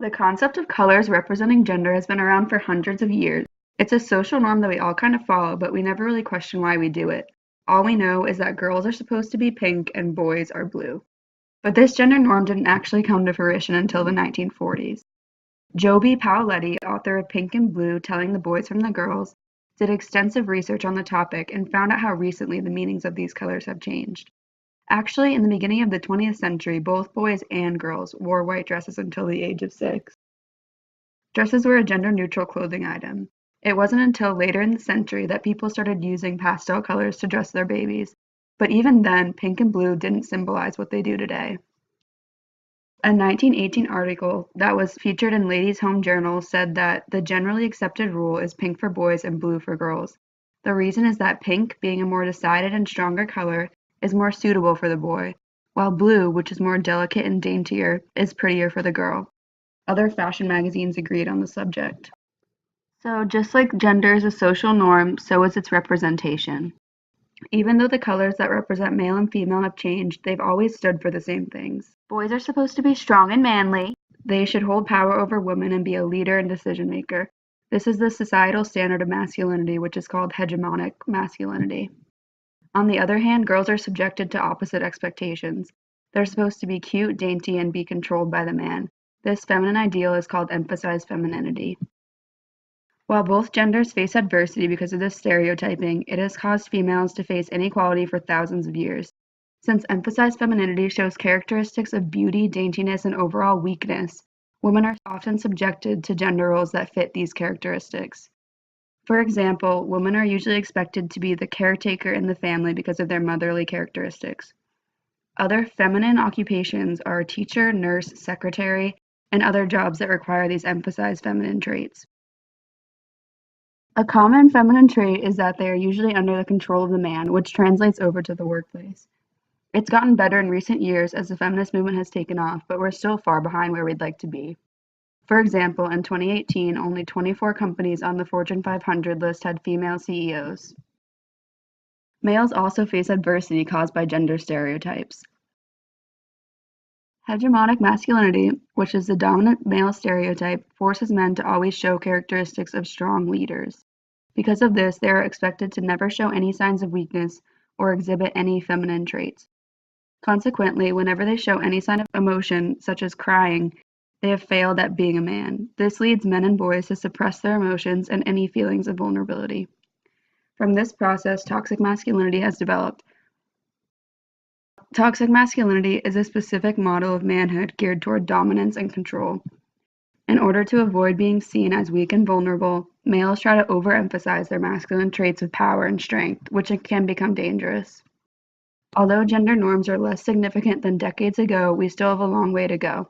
The concept of colors representing gender has been around for hundreds of years. It's a social norm that we all kind of follow, but we never really question why we do it. All we know is that girls are supposed to be pink and boys are blue. But this gender norm didn't actually come to fruition until the 1940s. Joby Paoletti, author of Pink and Blue, Telling the Boys from the Girls, did extensive research on the topic and found out how recently the meanings of these colors have changed. Actually, in the beginning of the 20th century, both boys and girls wore white dresses until the age of 6. Dresses were a gender-neutral clothing item. It wasn't until later in the century that people started using pastel colors to dress their babies, but even then, pink and blue didn't symbolize what they do today. A 1918 article that was featured in Ladies' Home Journal said that the generally accepted rule is pink for boys and blue for girls. The reason is that pink, being a more decided and stronger color, is more suitable for the boy, while blue, which is more delicate and daintier, is prettier for the girl. Other fashion magazines agreed on the subject. So just like gender is a social norm, so is its representation. Even though the colors that represent male and female have changed, they've always stood for the same things. Boys are supposed to be strong and manly. They should hold power over women and be a leader and decision maker. This is the societal standard of masculinity, which is called hegemonic masculinity. On the other hand, girls are subjected to opposite expectations. They're supposed to be cute, dainty, and be controlled by the man. This feminine ideal is called emphasized femininity. While both genders face adversity because of this stereotyping, it has caused females to face inequality for thousands of years. Since emphasized femininity shows characteristics of beauty, daintiness, and overall weakness, women are often subjected to gender roles that fit these characteristics. For example, women are usually expected to be the caretaker in the family because of their motherly characteristics. Other feminine occupations are teacher, nurse, secretary, and other jobs that require these emphasized feminine traits. A common feminine trait is that they are usually under the control of the man, which translates over to the workplace. It's gotten better in recent years as the feminist movement has taken off, but we're still far behind where we'd like to be. For example, in 2018, only 24 companies on the Fortune 500 list had female CEOs. Males also face adversity caused by gender stereotypes. Hegemonic masculinity, which is the dominant male stereotype, forces men to always show characteristics of strong leaders. Because of this, they are expected to never show any signs of weakness or exhibit any feminine traits. Consequently, whenever they show any sign of emotion, such as crying, they have failed at being a man. This leads men and boys to suppress their emotions and any feelings of vulnerability. From this process, toxic masculinity has developed. Toxic masculinity is a specific model of manhood geared toward dominance and control. In order to avoid being seen as weak and vulnerable, males try to overemphasize their masculine traits of power and strength, which can become dangerous. Although gender norms are less significant than decades ago, we still have a long way to go.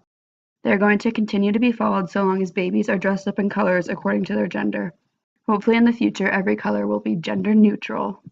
They're going to continue to be followed so long as babies are dressed up in colors according to their gender. Hopefully in the future, every color will be gender neutral.